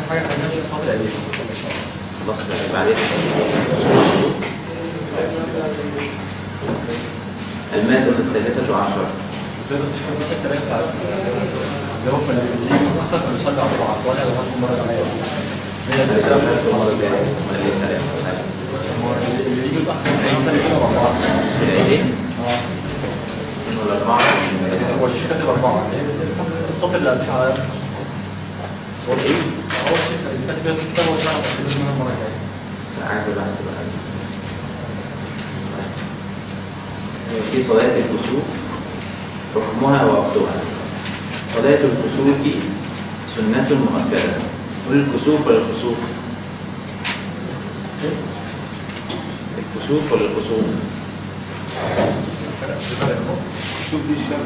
حاجه خلينا نصلي عليه. خلاص بعدين المادة 13. ازاي بس الحمد لله التبين بتاع اللي هو في اللي متاخر بيصلي على بعض وانا لو هاخد مره ثانيه اللي يجي متاخر هيصلي كده مع بعض ولا 4 هو الشيخ كاتب 4 الصوت اللي قبلها هو العيد هو الشيخ اللي كاتب فيها الكتاب هو بتاع المره الجايه عايز بحسب في صلاة الكسوف حكمها ووقتها. صلاة الكسوف سنة مؤكدة. والكسوف ولا الكسوف؟ الكسوف ولا الكسوف؟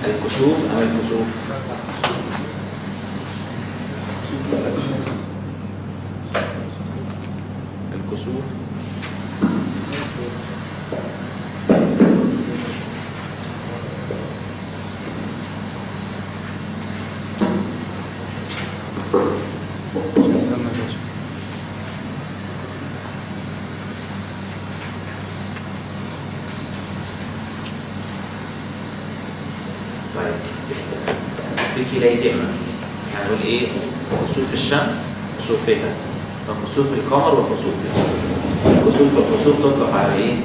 الكسوف أم الكسوف؟ الكسوف بكليهما. هنقول ايه؟ كسوف الشمس كسوفها وكسوف القمر وكسوفها. الكسوف والكسوف تطلق على ايه؟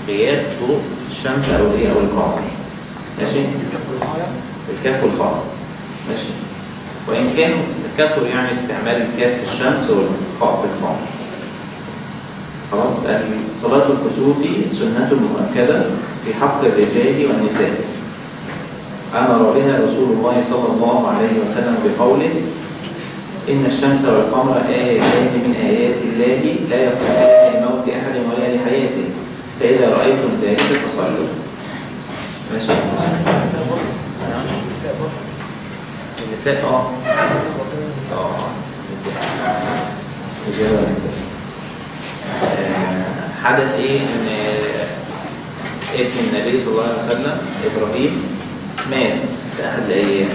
غياب ضوء الشمس او الايه او القمر. ماشي؟ الكاف والخاء. ماشي؟ وان كان الكاف يعني استعمال الكاف في الشمس والخاء في القمر. خلاص؟ صلاة الكسوف سنة مؤكدة في حق الرجال والنساء. أمر بها رسول الله صلى الله عليه وسلم بقوله: إن الشمس والقمر آيتان من آيات الله لا يخسفان لموت أحد ولا لحياته فإذا رأيتم ذلك فصلوا. ماشي؟ النساء نساء رجال ونساء. حدث إيه؟ إن ابن النبي صلى الله عليه وسلم إبراهيم مات في أحد الأيام،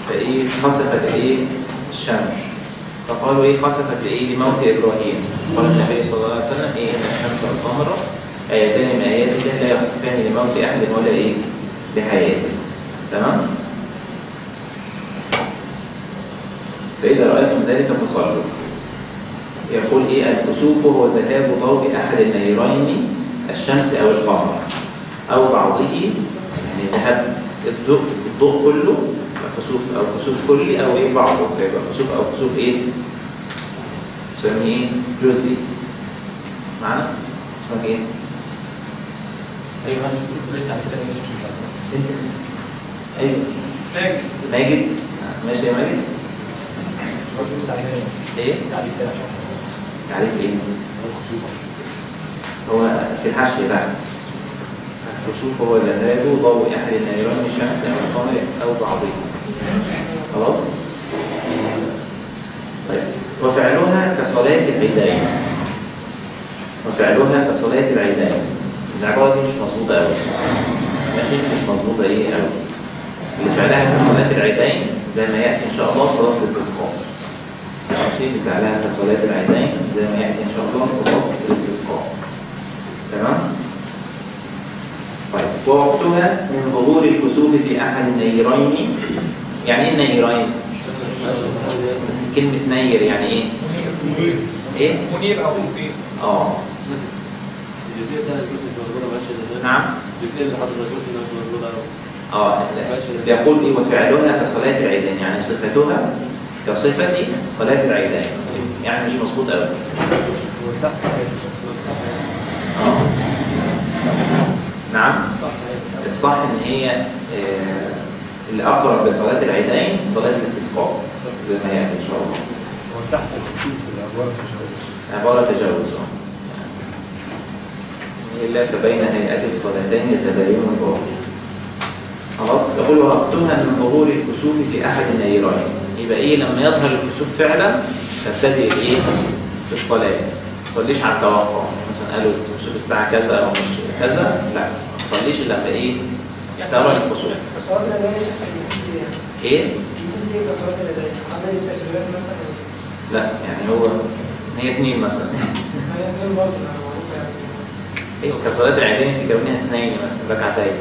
فإيه خسفت إيه الشمس، فقالوا إيه خسفت إيه لموت إبراهيم. قال النبي صلى الله عليه وسلم إيه إن الشمس والقمر آيتان من آيات الله لا يخسفان لموت أحد ولا إيه لحياته. تمام؟ فإذا رأيتم ذلك فصلوا. يقول إيه الكسوف هو ذهاب ضوء أحد النيرين الشمس أو القمر أو بعضه، يعني ذهاب الضوء كله كسوف او كسوف كلي او ايه بعضه، يبقى كسوف او كسوف ايه نسميه جزئي. معنا اسمك ايه؟ ايوه انا شفت ليه تعريف تاني مش انت ايوه ماجد. ماشي يا ماجد. ايه تعريف تاني تعريف ايه؟ هو في الحاشيه تحت الكسوف هو ذهاب ضوء أحد النيرين الشمس أو القمر أو بعضه. خلاص؟ طيب وفعلها كصلاة العيدين. وفعلها كصلاة العيدين. العبارة دي مش مظبوطة أوي. ماشي؟ مش مظبوطة إيه أوي. اللي فعلها كصلاة العيدين زي ما يأتي إن شاء الله صلاة الاستسقاء. ماشي؟ اللي فعلها كصلاة العيدين زي ما يأتي إن شاء الله صلاة الاستسقاء. تمام؟ طيب ووقتها من ظهور الكسوف في أحد النيرين. يعني إيه النيرين؟ كلمة نير يعني إيه؟ منير. إيه؟ منير أو مبين. نعم. بيقول إيه وفعلها كصلاة العيدين، يعني صفتها كصفة صلاة العيدين، يعني مش مظبوط أوي. نعم. الصح ان هي اللي اقرب لصلاه العيدين صلاه الاستسقاء زي ما يعني ان شاء الله. وتحت التكتيك في العباره تجاوز. عباره تجاوز الا تبين هيئات الصلاتين يتبين الظاهر. خلاص. يقول وقتها من ظهور الكسوف في احد النيرين. يبقى ايه لما يظهر الكسوف فعلا تبتدئ ايه بالصلاه. ما تصليش على التوقع، مثلا قالوا الكسوف الساعه كذا او مش كذا، لا ما تصليش الا لما ايه ترى الكسوف. الصلاه العيدين يا شيخ ايه؟ سي كسرات اليدين عدد التكبيرات مثلا؟ لا يعني هي 2 مثلا. هي 2 برضه معروفه يعني. ايوه كسرات العيدين في كونها 2 مثلا ركعتين.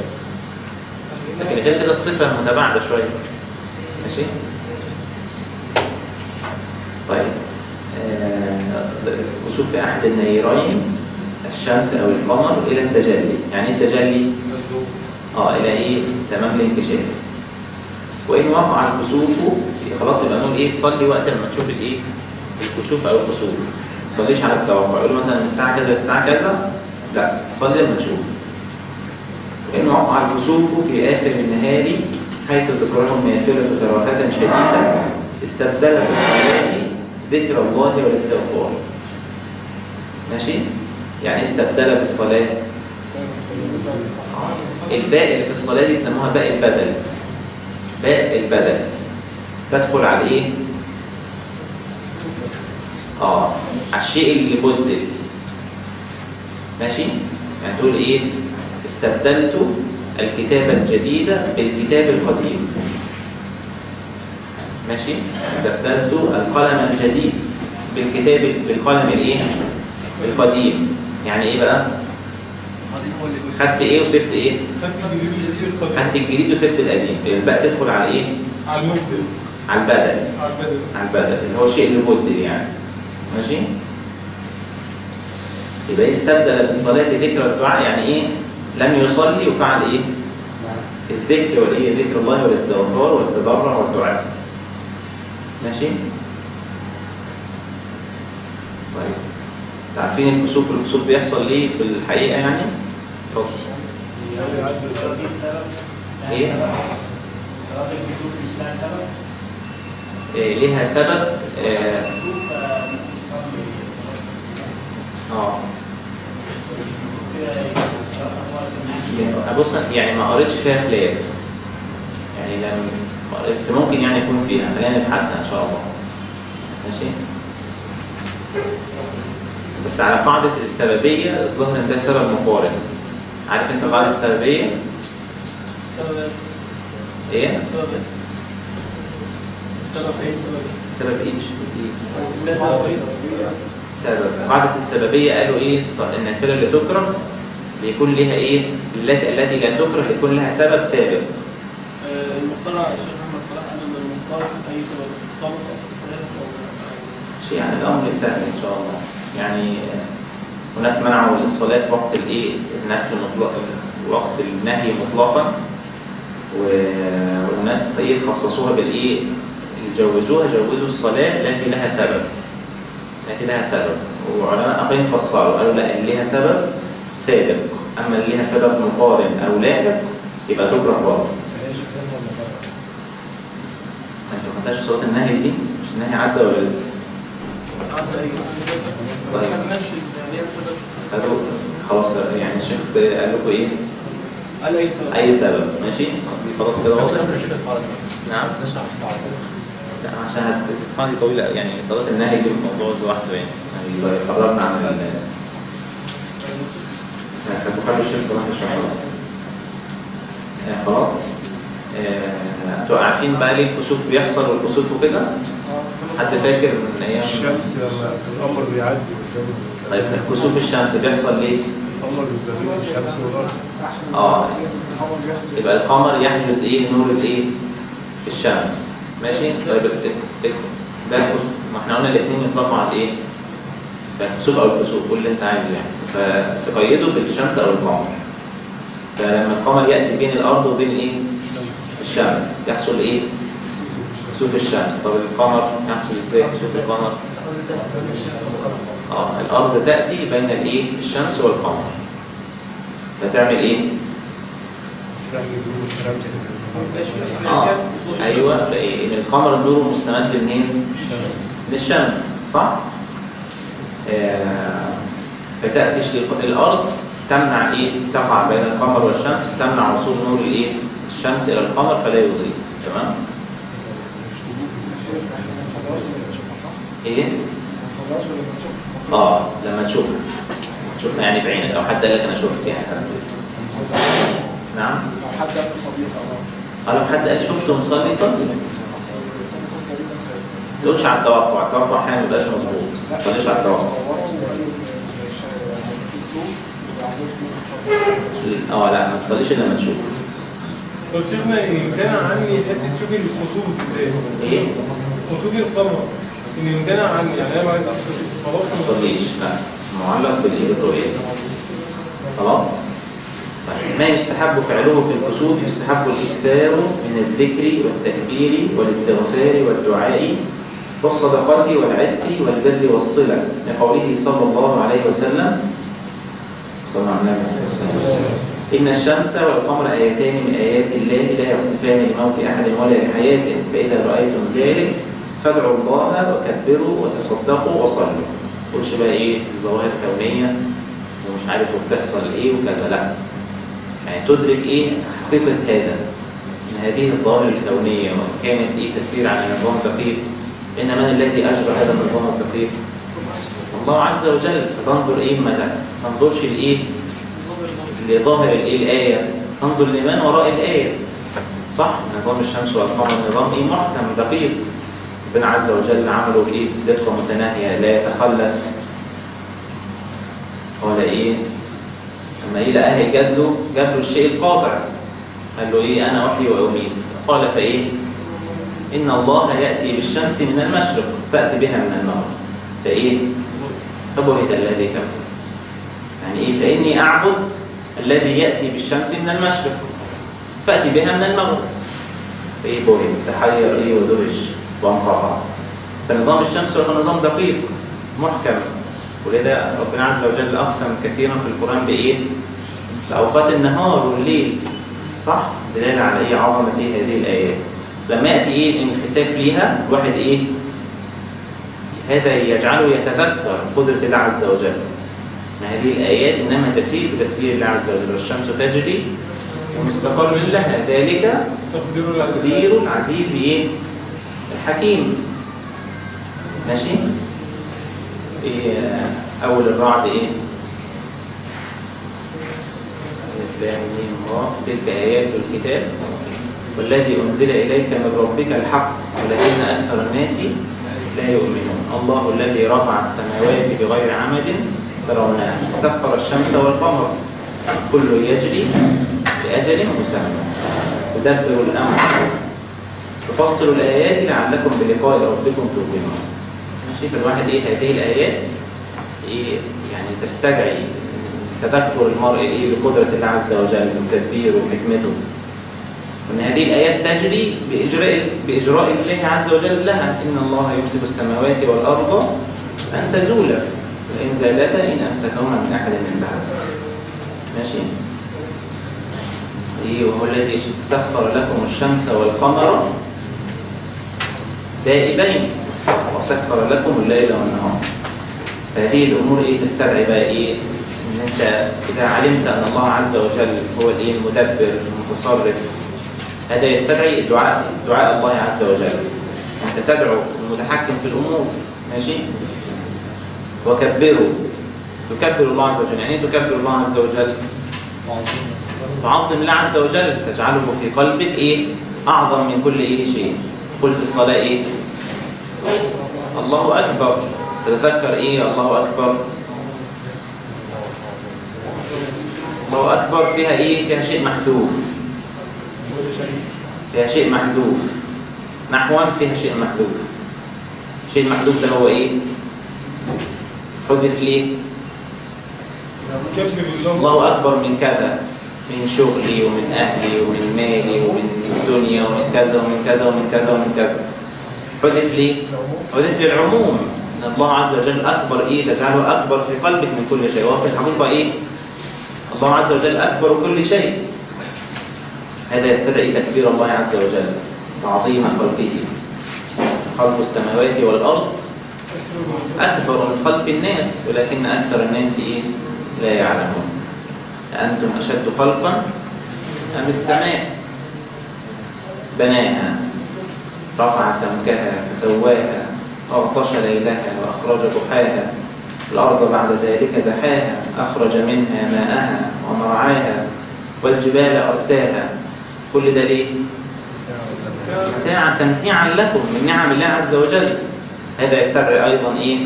لكن غير كده الصفه متباعده شويه. ماشي؟ طيب كسوف في احد النيرين الشمس او القمر الى التجلي. يعني ايه التجلي؟ الى ايه؟ تمام الانكشاف. وان وقع الكسوف خلاص يبقى نقول ايه؟ تصلي وقت لما تشوف الايه؟ الكسوف او الكسوف. ما تصليش على التوقع، يقول مثلا من الساعه كذا للساعه كذا، لا صلي لما تشوف. وان وقع الكسوف في اخر النهار حيث تكره النافله كراهه شديده استبدل بالصلاه ذكر الله والاستغفار. ماشي؟ يعني استبدل بالصلاه الباء اللي في الصلاه دي يسموها باء البدل. باء البدل تدخل على ايه؟ على الشيء اللي بدل. ماشي؟ يعني تقول ايه؟ استبدلت الكتابة الجديدة بالكتاب القديم. ماشي؟ استبدلت القلم الجديد بالقلم الايه؟ القديم. يعني ايه بقى؟ خدت ايه وسبت ايه؟ خدت الجديد وسبت القديم. الباء تدخل على ايه؟ على المبدل. على البدل. على البدل اللي هو الشيء اللي بدل يعني. ماشي؟ يبقى استبدل بالصلاة ذكر الدعاء. يعني ايه؟ لم يصلي وفعل ايه؟ الذكر والايه؟ ذكر الله والاستغفار والتضرع والدعاء. ماشي؟ طيب عارفين الكسوف بيحصل ليه في الحقيقة يعني؟ ايه؟ صلاة الكسوف مش لها سبب؟ ليها سبب. بص يعني ما قريتش فيها خلاف يعني بس ممكن يعني يكون فيها. خلينا نبحثها ان شاء الله. ماشي؟ بس على قاعدة السببية الظاهر ان ده سبب مقارن. عارف انت قاعدة السببية؟ ايه؟ سبب ايه؟ مش ايه؟ سبب. قاعدة السببية قالوا ايه؟ النافلة اللي تكره بيكون لها ايه؟ التي لا تكره يكون لها سبب سابق. المقترع الشيخ محمد صلاح قال ان المقترع اي سبب سابق او السلام شيء يعني الامر سهل ان شاء الله. يعني وناس منعوا الصلاة في وقت الايه؟ النفل مطلقا، وقت النهي مطلقا، والناس ايه خصصوها بالايه؟ جوزوا الصلاة التي لها سبب. التي لها سبب. وعلماء اخرين فسروا قالوا لا اللي لها سبب سابق، اما اللي لها سبب مقارن او لاحق يبقى تكره برضه. انتوا ما خدتوش صلاة النهي دي؟ مش النهي عدى ولا لسه؟ طيب قالوا خلاص يعني الشيخ قال لكم ايه؟ قال اي سبب. اي سبب. ماشي؟ خلاص كده واضح؟ نعم؟ لا عشان هتفهم دي طويله يعني. صلاه النهي دي الموضوع لوحده يعني قررنا عن بخلي الشيخ صلاح الشهر. خلاص؟ انتوا عارفين بقى ليه الكسوف بيحصل والكسوف وكده؟ حد فاكر من ايام الشمس لما القمر بيعدي طيب كسوف الشمس بيحصل ليه؟ القمر بين الشمس والارض. يبقى القمر يحجز ايه؟ نور الايه؟ الشمس. ماشي؟ طيب ده ما احنا قلنا الاثنين يطلقوا على ايه؟ الكسوف او الكسوف قول اللي انت عايزه يعني. فقيده بالشمس او القمر. فلما القمر ياتي بين الارض وبين ايه؟ الشمس يحصل ايه؟ كسوف الشمس. طب القمر يحصل ازاي كسوف القمر؟ الارض تاتي بين الايه؟ الشمس والقمر. فتعمل ايه؟ ايوه ان القمر نوره مستمد منين؟ للشمس صح؟ فتاتي الارض تمنع ايه؟ تقع بين القمر والشمس، تمنع وصول نور الايه؟ الشمس الى القمر فلا يضيء. تمام؟ ايه؟ لما تشوفها يعني بعينك او حد قال لك انا شفت يعني. نعم؟ لو حد قال صلي لو حد قال شفته مصلي صلي. تقولش على التوقع، التوقع احيانا ما بيبقاش مظبوط، ما تصليش على التوقع. لا ما تصليش الا لما تشوف. طب شفنا ان كان عني حته تشوفي الخطوط ازاي؟ ايه؟ خطوط القمر ان كان عني يعني انا عايز خلاص ما تصليش، لا معلق بالايه بالرؤيه. خلاص؟ طيب ما يستحب فعله في الكسوف يستحب الاكثار من الذكر والتكبير والاستغفار والدعاء والصدقة والعتق والبر والصلة لقوله صلى الله عليه وسلم صلى الله عليه وسلم إن الشمس والقمر آيتان من آيات الله لا يصفان لموت أحد ولا لحياته فإذا رأيتم ذلك فادعوا الله وكبروا وتصدقوا وصلوا. تقولش بقى إيه ظواهر كونية ومش عارف وبتحصل إيه وكذا، لا يعني تدرك إيه حقيقة هذا، إن هذه الظواهر الكونية وإن كانت إيه تسير على نظام دقيق، إن من الذي أجرى هذا النظام الدقيق؟ الله عز وجل. فتنظر إيه ما تنظرش لإيه لظاهر الإيه الآية، تنظر لمن وراء الآية. صح؟ نظام الشمس والقمر نظام إيه محكم دقيق، ربنا عز وجل عمله بإيه بدقة متناهية لا يتخلف ولا إيه. لما إيه لقاه جاب له الشيء القاطع، قال له إيه أنا أحيي وأميت، قال فإيه إن الله يأتي بالشمس من المشرق فأتي بها من المغرب فإيه فبهت الذي كفر. يعني إيه فإني أعبد الذي يأتي بالشمس من المشرق فأتي بها من المغرب فإيه بهت تحير إيه ودهش وانقطع. فنظام الشمس هو نظام دقيق محكم، ولذا ربنا عز وجل أقسم كثيرا في القرآن بإيه بأوقات النهار والليل. صح؟ دلالة على إيه عظمة إيه هذه الآيات. لما يأتي إيه الانخساف ليها الواحد إيه هذا يجعله يتذكر قدرة الله عز وجل، ما هذه الآيات إنما تسير بتسيير الله عز وجل، والشمس تجري ومستقر لها ذلك تقدير العزيز إيه الحكيم. ماشي؟ إيه أول الرعد إيه تلك آيات الكتاب والذي أنزل إليك من ربك الحق ولكن أكثر الناس لا يؤمنون. الله الذي رفع السماوات بغير عمد ترونها وسخر الشمس والقمر كل يجري لأجل مسمى تدبر الأمر تفصل الآيات لعلكم بلقاء ربكم توقنون. ماشي؟ فالواحد إيه هذه الآيات إيه يعني تستدعي تذكر المرء إيه بقدرة الله عز وجل وتدبيره وحكمته، وأن هذه الآيات تجري بإجراء الله عز وجل لها. إن الله يمسك السماوات والأرض أن تزولا وإن زالتا إن أمسكهما من أحد من بعد. ماشي؟ إيه وهو الذي سخر لكم الشمس والقمر دائبين وسخر لكم الليل والنهار. فهذه الأمور إيه تستدعي بقى إيه إن أنت إذا علمت أن الله عز وجل هو الإيه المدبر المتصرف، هذا يستدعي دعاء الله عز وجل. أنت تدعو المتحكم في الأمور. ماشي؟ وكبروا تكبر الله عز وجل. يعني تكبر الله عز وجل تعظم الله عز وجل، تجعله في قلبك إيه أعظم من كل إيه شيء. قل في الصلاة إيه الله أكبر، تتذكر إيه الله أكبر. الله أكبر فيها إيه فيها شيء محذوف، فيها شيء محذوف نحوا فيها شيء محذوف. الشيء المحذوف ده هو إيه حذف ليه الله أكبر من كذا، من شغلي ومن أهلي ومن مالي ومن الدنيا ومن كذا ومن كذا ومن كذا ومن كذا. حذف ليه حذف للعموم. إن الله عز وجل أكبر إيه تجعله أكبر في قلبك من كل شيء، وفي الحقيقة إيه الله عز وجل أكبر كل شيء. هذا يستدعي تكبير الله عز وجل تعظيم خلقه. خلق السماوات والأرض أكبر من خلق الناس ولكن أكثر الناس إيه لا يعلمون. أنتم أشد خلقا أم السماء بناها رفع سمكها فسواها أغطش ليلها وأخرج ضحاها الأرض بعد ذلك دحاها أخرج منها ماءها ومرعاها والجبال أرساها. كل ده ليه؟ تمتيعا لكم من نعم الله عز وجل. هذا يستدعي أيضا إيه؟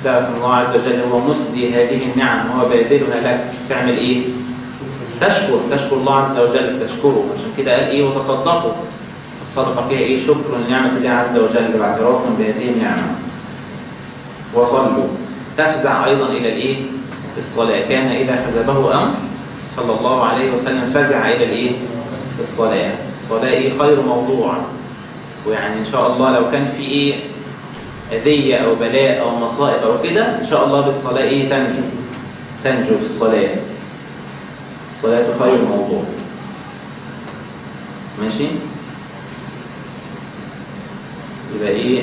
تعرف أن الله عز وجل هو مسدي هذه النعم، هو بادلها لك. تعمل إيه؟ تشكر الله عز وجل، تشكره. عشان كده قال إيه؟ وتصدقوا. الصدقة فيها إيه؟ شكر لنعمة الله عز وجل واعتراف بهذه النعمة. وصلوا. تفزع أيضا إلى الإيه؟ الصلاة. كان إذا حزبه أمر صلى الله عليه وسلم فزع إلى الإيه؟ الصلاة. الصلاة إيه؟ خير موضوع. ويعني إن شاء الله لو كان في إيه؟ أذية أو بلاء أو مصائب أو كده، إن شاء الله بالصلاة إيه؟ تنجو في الصلاة. الصلاة خير موضوع. ماشي؟ يبقى إيه؟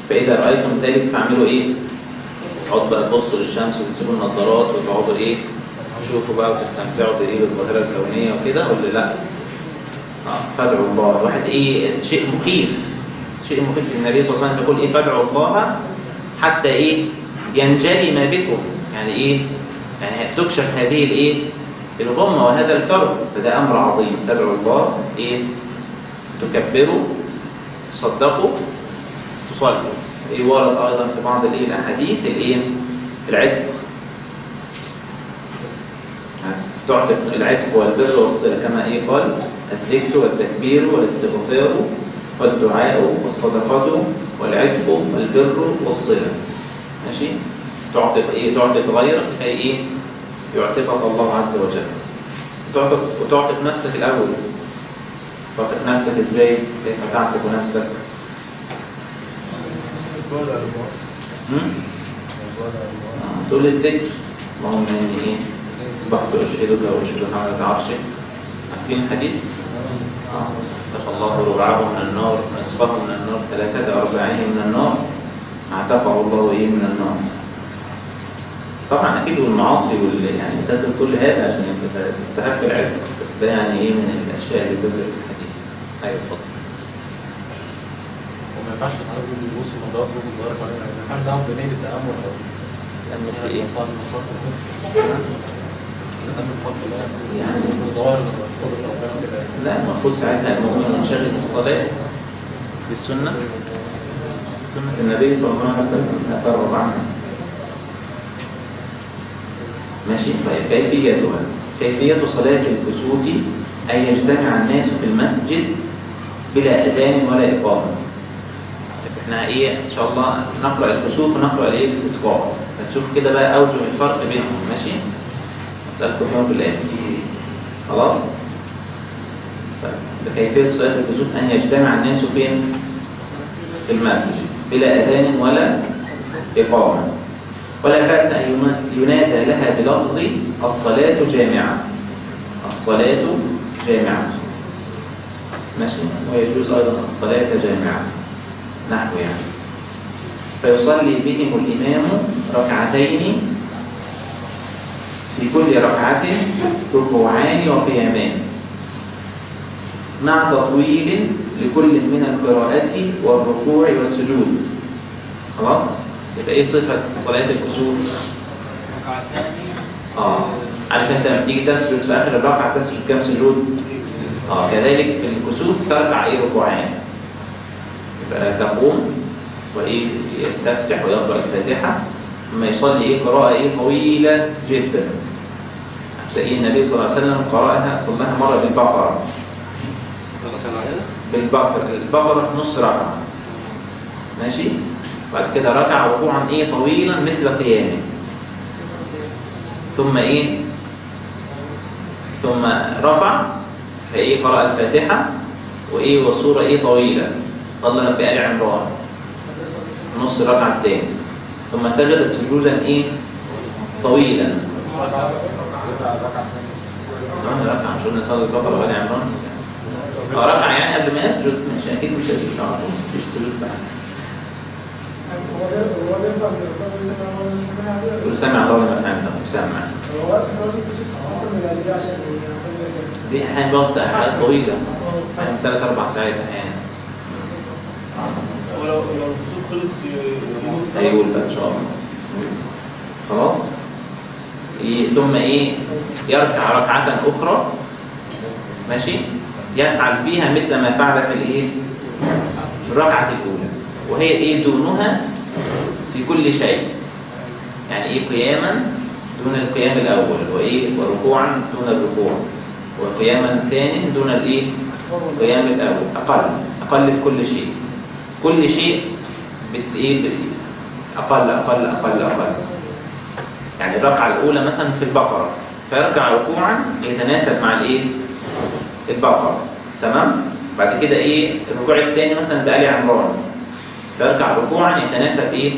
فإذا رأيتم ذلك فاعملوا إيه؟ اقعدوا بقى تبصوا للشمس وتسيبوا النظارات وتقعدوا إيه؟ تشوفوا بقى وتستمتعوا بإيه؟ بالظاهرة الكونية وكده، ولا لأ؟ فادعوا الله. الواحد إيه؟ شيء مخيف. شيء مخيف. النبي صلى الله عليه وسلم يقول إيه؟ فادعوا الله حتى إيه؟ ينجلي ما بكم. يعني إيه؟ يعني تكشف هذه الإيه؟ الغمة وهذا الكرب. فده أمر عظيم. تدعوا الله إيه؟ تكبروا، تصدقوا، تصلوا. إيه ورد أيضا في بعض الإيه؟ الأحاديث الإيه؟ العتق. تعتق العتق والبر والصلة كما إيه قال: الذكر والتكبير والاستغفار والدعاء والصدقة والعتق والبر والصلة. ماشي؟ تعتق إيه؟ تعتق غيرك كي إيه؟ يعتقك الله عز وجل. وتعتق نفسك الأول. تعتق نفسك إزاي؟ كيف تعتق نفسك؟ تقول الذكر. اللهم إني إيه؟ أصبحت أشهدك وأشهد حملة عرشك. عارفين الحديث؟ اعتق الله ربعه من النار، نصفه من النار، 3/4 من النار، اعتقه الله إيه؟ من النار. طبعا أكيد والمعاصي يعني تدخل كل هذا عشان تستحق العلم، بس ده يعني إيه من الأشياء اللي تدخل في الحديث. أيوة اتفضل. وما ينفعش نحاول نبص النظارات فوق الظاهر علينا، ما ينفعش نعمل بنية التأمل أو تأمل في إيه؟ يعني الظواهر قدرة ربنا كده. لا، المفروض ساعتها المؤمن منشغل بالصلاة بالسنة، سنة النبي صلى الله عليه وسلم لا ترغب عنها. ماشي. طيب كيفية صلاة الكسوف أن يجتمع الناس في المسجد بلا أذان ولا إقامة. احنا إيه إن شاء الله نقرأ الكسوف ونقرأ الإيه؟ الاستسقاء. فتشوف كده بقى أوجه الفرق بينهم. ماشي. أسألكم فيهم بالله. خلاص؟ كيفية صلاة الكسوف أن يجتمع الناس فين؟ في المسجد بلا أذان ولا إقامة. ولا بأس أن ينادى لها بلفظ الصلاة جامعة. الصلاة جامعة. ماشي. ويجوز أيضا الصلاة جامعة نحو يعني. فيصلي بهم الإمام ركعتين، في كل ركعة ركوعان وقيامان مع تطويل لكل من القراءة والركوع والسجود. خلاص؟ يبقى ايه صفة صلاة الكسوف؟ عارف انت لما تيجي تسجد في اخر الركعة تسجد كام سجود؟ كذلك في الكسوف تركع ايه؟ ركوعان. يبقى تقوم وايه؟ يستفتح ويقرأ الفاتحة، ثم يصلي ايه؟ قراءة ايه؟ طويلة جدا. تلاقي النبي صلى الله عليه وسلم قرأها صلاها مرة بالبقرة. البقرة في نص ركعة. ماشي؟ بعد كده ركع ركوعا ايه؟ طويلا مثل قيامه. ثم ايه؟ ثم رفع فايه؟ قرأ الفاتحة وايه؟ وسورة ايه؟ طويلة. صلى بآل عمران نص ركعة الثاني. ثم سجد سجودا ايه؟ طويلا. ركعة مش قلنا صلى البقرة وآل عمران؟ ركعة يعني قبل ما يسجد. مش اكيد مش هيسجد على طول، مفيش سجود بعد. يقول سمع الله لمن حمده. سمع. هو وقت صلاة الكسوف أصلا من الأجزاء عشان يصلي. دي أحيانا بوصل حاجات طويلة، أحيانا 3-4 ساعات أحيانا. ولو الكسوف خلص هيقول بقى إن شاء الله. خلاص؟ ثم إيه؟ يركع ركعة أخرى. ماشي؟ يفعل فيها مثل ما فعل في الايه؟ في الركعة الأولى، وهي ايه؟ دونها في كل شيء. يعني ايه؟ قياما دون القيام الأول، وايه؟ وركوعا دون الركوع، وقياما ثاني دون الايه؟ القيام الأول. أقل في كل شيء. كل شيء أقل. يعني الركعة الأولى مثلا في البقرة فيركع ركوعا يتناسب مع الايه؟ البقرة. تمام؟ بعد كده ايه؟ الركوع الثاني مثلا بآل عمران فيركع ركوعا يتناسب ايه؟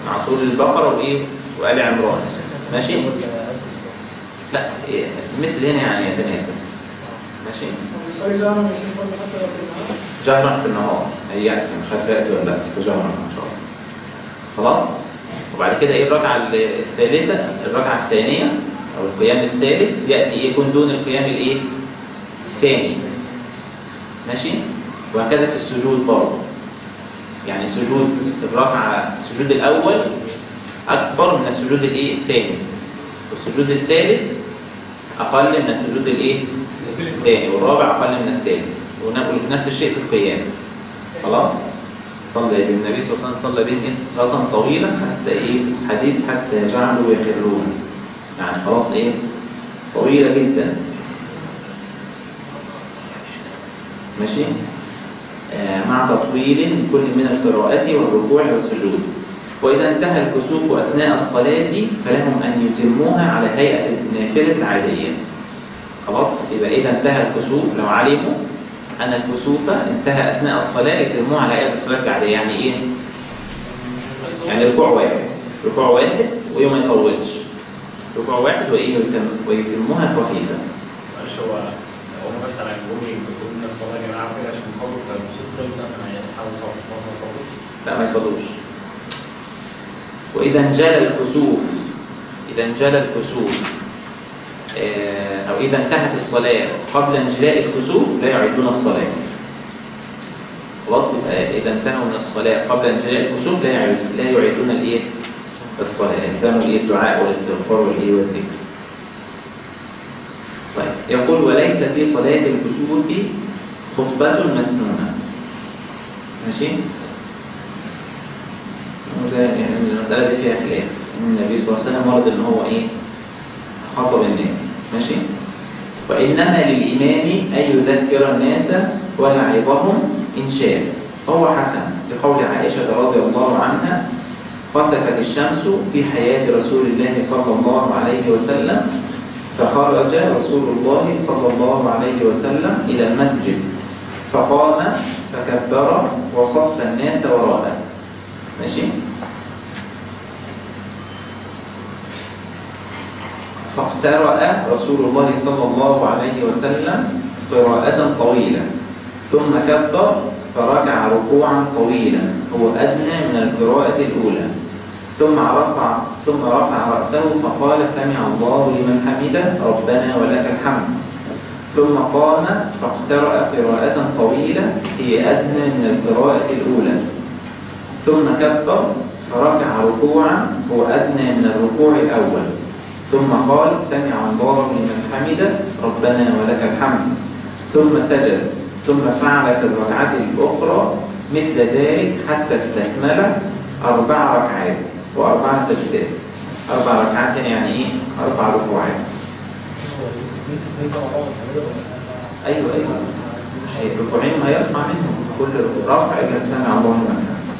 مع طول البقرة وايه؟ وآل عمران. ماشي؟ لا إيه؟ مثل هنا يعني يتناسب. ماشي؟ يصلي جهرا يا شيخ برضه حتى لو في النهار؟ جهرا في النهار هي يأتي، مش عارف يأتي ولا لا، بس جهرا ان شاء الله. خلاص؟ وبعد كده ايه؟ الركعة الثالثة، الركعة الثانية او القيام الثالث يأتي ايه؟ يكون دون القيام الايه؟ الثاني. ماشي؟ وهكذا في السجود برضه. يعني سجود الركعة، السجود الأول أكبر من السجود الايه؟ الثاني، والسجود الثالث أقل من السجود الايه؟ الثاني، والرابع أقل من الثالث، ونفس الشيء في القيام. خلاص؟ صلى النبي صلى الله عليه وسلم صلى بهم صلاة طويلة حتى ايه؟ حديث حتى جعلوا يخرون. يعني خلاص ايه؟ طويلة جدا. ماشي؟ مع تطويل كل من القراءة والركوع والسجود. وإذا انتهى الكسوف أثناء الصلاة فلهم أن يتموها على هيئة النافلة العادية. خلاص؟ يبقى إذا انتهى الكسوف، لو علموا أن الكسوف انتهى أثناء الصلاة يتموها على هيئة الصلاة العادية. يعني إيه؟ يعني ركوع واحد وإيه ما يطولش. ركوع واحد وإيه ويتموها خفيفة. معلش هو مثلا يقول من الصلاه يا جماعه كده عشان يصلوا فالمسلم كويس انا هيحاول يصلوا ما يصلوش. لا ما يصلوش. وإذا انجلى الكسوف أو إذا انتهت الصلاة قبل انجلاء الكسوف لا يعيدون الصلاة. خلاص؟ يبقى إذا انتهوا من الصلاة قبل انجلاء الكسوف لا يعيدون الإيه؟ الصلاة. يلزموا الإيه؟ الدعاء والاستغفار والإيه؟ والذكر. طيب يقول وليس في صلاة الكسوف خطبة مسنونة. ماشي؟ وده يعني المسألة دي فيها خلاف. النبي صلى الله عليه وسلم ورد إن هو إيه؟ خطب الناس. ماشي؟ وإنما للإمام أن يذكر الناس ويعظهم إن شاء. هو حسن لقول عائشة رضي الله عنها خسفت الشمس في حياة رسول الله صلى الله عليه وسلم فخرج رسول الله صلى الله عليه وسلم إلى المسجد فقام فكبر وصف الناس وراءه. ماشي؟ فاقترأ رسول الله صلى الله عليه وسلم قراءة طويلة ثم كبر فركع ركوعا طويلا هو أدنى من القراءة الأولى ثم رفع رأسه فقال سمع الله لمن حمده ربنا ولك الحمد ثم قام فاقترأ قراءة طويلة هي أدنى من القراءة الأولى ثم كبر فركع ركوعا هو أدنى من الركوع الأول ثم قال سمع الله لمن حمده ربنا ولك الحمد ثم سجد ثم فعل في الركعة الأخرى مثل ذلك حتى استكمل 4 ركعات و4 سجدات. 4 ركعات يعني إيه؟ 4 ركوعات. أيوة الركوعين هيرفع منهم كل رفع إلا سمع الله لمن حمده.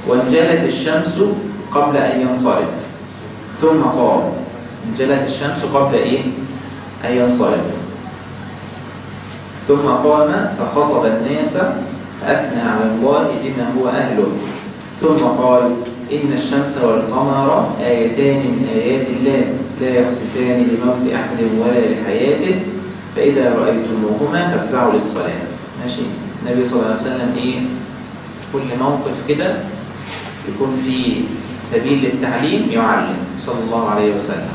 وانجلت الشمس قبل أن ينصرف ثم قام. انجلت الشمس قبل إيه؟ أن ينصرف ثم قام فخطب الناس فأثنى على الله بما هو أهله ثم قال إن الشمس والقمر آيتان من آيات الله لا يخسفان لموت أحد ولا لحياته فإذا رأيتموهما فافزعوا للصلاة. ماشي؟ النبي صلى الله عليه وسلم إيه؟ كل موقف كده يكون فيه سبيل للتعليم يعلم صلى الله عليه وسلم.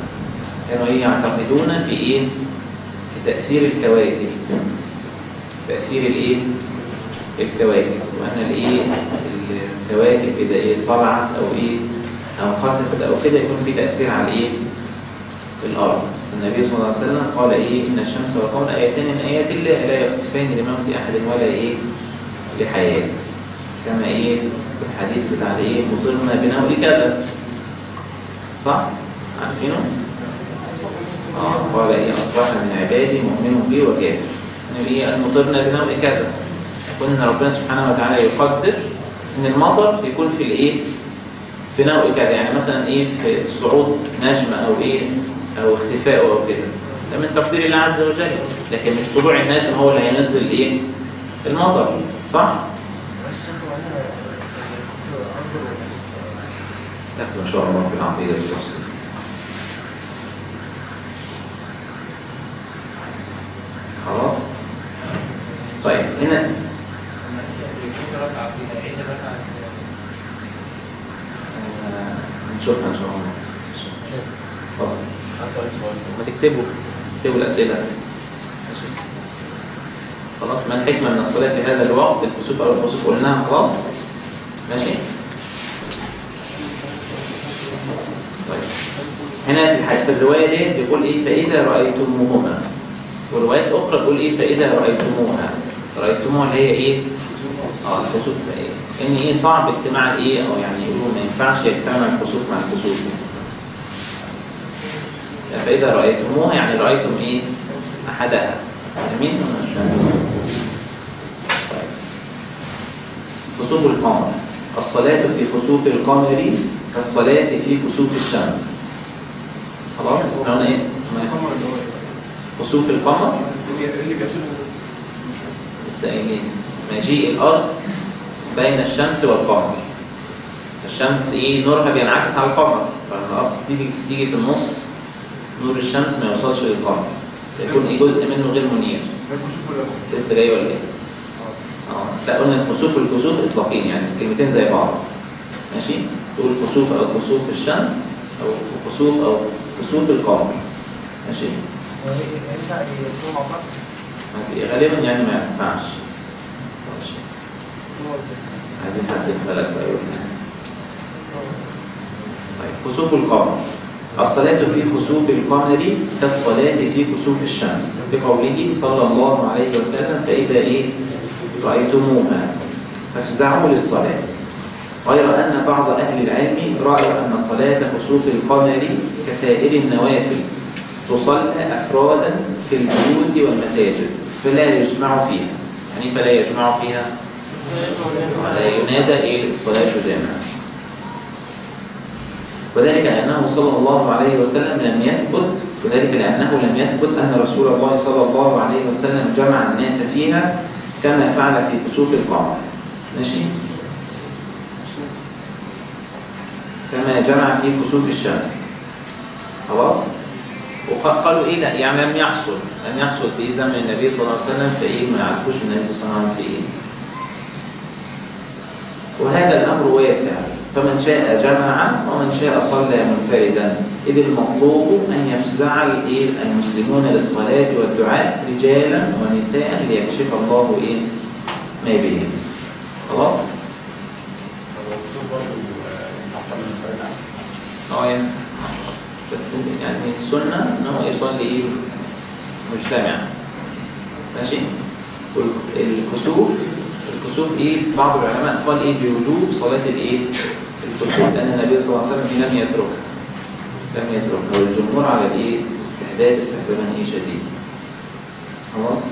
كانوا يعتقدون في إيه؟ في تأثير الكواكب. تأثير الإيه؟ الكواكب، وأن الإيه؟ الكواكب إذا إيه طلعت أو إيه؟ أو خسفت أو كده يكون في تأثير على إيه؟ الأرض. النبي صلى الله عليه وسلم قال إيه إن الشمس والقمر آيتان من آيات الله لا يخسفان لموت أحد ولا إيه لحياته، كما إيه في الحديث بتاع إيه مطرنا بنوء كذا، صح؟ عارفينه؟ قال إيه أصبح من عبادي مؤمن بي وكافر، يعني إيه المطرنا بنوء كذا، كنا ربنا سبحانه وتعالى يقدر إن المطر يكون في الإيه في نوء كذا، يعني مثلا إيه في صعود نجم أو إيه أو اختفاء أو كده، ده من تقدير الله عز وجل، لكن مش طلوع النجم هو اللي هينزل إيه المطر، صح؟ لكن إن شاء الله في العقيدة بالتفصيل. خلاص؟ طيب هنا نشوفها إن شاء الله. ما تكتبوا الأسئلة. ماشي. خلاص، ما الحكمة من الصلاة في هذا الوقت؟ الكسوف أو الخسوف قلناها خلاص. ماشي. طيب هنا في الرواية دي بيقول إيه فإذا رأيتموهما، وروايات أخرى بيقول إيه فإذا رأيتموها اللي هي إيه؟ الخسوف إيه؟ إن إيه صعب اجتماع الإيه أو يعني يقولوا ما ينفعش يجتمع الخسوف مع الكسوف. فإذا رأيتموها يعني رأيتم إيه؟ أحدها. أمين؟ طيب. خسوف القمر. الصلاة في خسوف القمر كالصلاة في كسوف الشمس. خلاص؟ قلنا إيه؟ خسوف القمر لسه قايلين مجيء الأرض بين الشمس والقمر. الشمس إيه؟ نورها بينعكس على القمر، فلما الأرض تيجي في النص نور الشمس ما يوصلش للقمر، يكون إيه جزء منه غير منير. لسه جاي ولا إيه؟ لا قلنا الخسوف والكسوف إطلاقين، يعني كلمتين زي بعض. ماشي؟ تقول خسوف أو كسوف الشمس أو خسوف أو كسوف القمر. ماشي؟ غالبا يعني ما ينفعش. عايزين حد يتفلك بقى يقول. طيب خسوف القمر. الصلاة في خسوف القمر كالصلاة في كسوف الشمس، بقوله صلى الله عليه وسلم فإذا إيه رأيتموها فافزعوا للصلاة. غير أن بعض أهل العلم رأوا أن صلاة خسوف القمر كسائر النوافل تصلى أفرادا في البيوت والمساجد فلا يجمع فيها. يعني فلا يجمع فيها ولا ينادى إيه الصلاة جامعة. وذلك لأنه صلى الله عليه وسلم لم يثبت أن رسول الله صلى الله عليه وسلم جمع الناس فيها كما فعل في كسوف القمر. ماشي؟ كما جمع في كسوف الشمس. خلاص؟ وقالوا إيه لا يعني لم يحصل في زمن النبي صلى الله عليه وسلم فإيه ما يعرفوش النبي صلى الله عليه وسلم في إيه. وهذا الأمر واسع، فمن شاء جمع ومن شاء صلى منفردا، إذ المطلوب أن يفزع المسلمون للصلاة والدعاء رجالا ونساء ليكشف الله إيه ما بهم. خلاص؟ يعني بس يعني السنة إن هو يصلي إيه مجتمع. ماشي؟ الكسوف إيه بعض العلماء قال إيه بوجوب صلاة الإيه الكسوف، لأن النبي صلى الله عليه وسلم لم يتركها، والجمهور على الإيه استحبابا إيه شديد. خلاص؟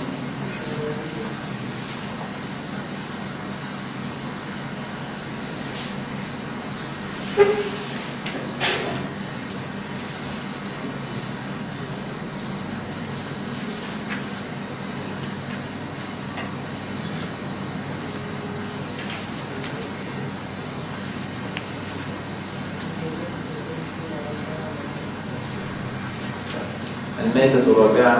المادة الرابعة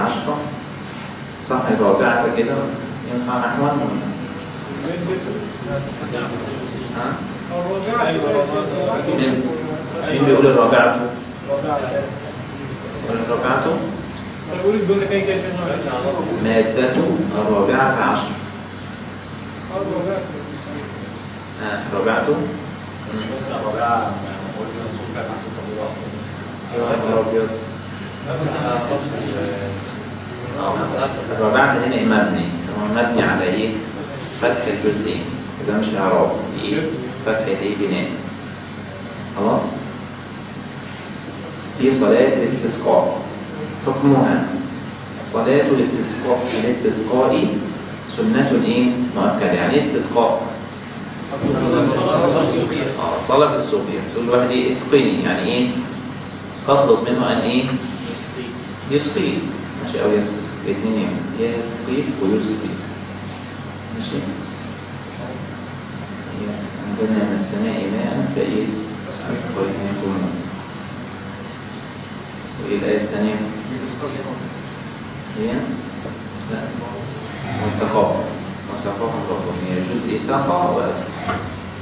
عشرة صح الرابعة كده ينفع نحوان ولا؟ مين بيقول الرابعة؟ مادة الرابعة عشرة. يا أبيض. وبعد هنا مبني، سواء مبني على ايه؟ فتح الجزئين، ده مش اعراب، ايه؟ فتح ايه؟ بناء. خلاص؟ في صلاة الاستسقاء حكمها صلاة الاستسقاء سنة ايه؟ مؤكدة. يعني ايه استسقاء؟ طلب السقيا. تقول واحد ايه؟ اسقيني، يعني ايه؟ تطلب منه ان ايه؟ يسقي. ماشي، او يسقي، الاثنين يعني يسقي ويسقي. ماشي. انزلنا من السماء ماء فايه؟ اسقيناكم. وايه الايه الثانيه؟ هي لا وسقاء برضه، هي جزء سقى واسقى.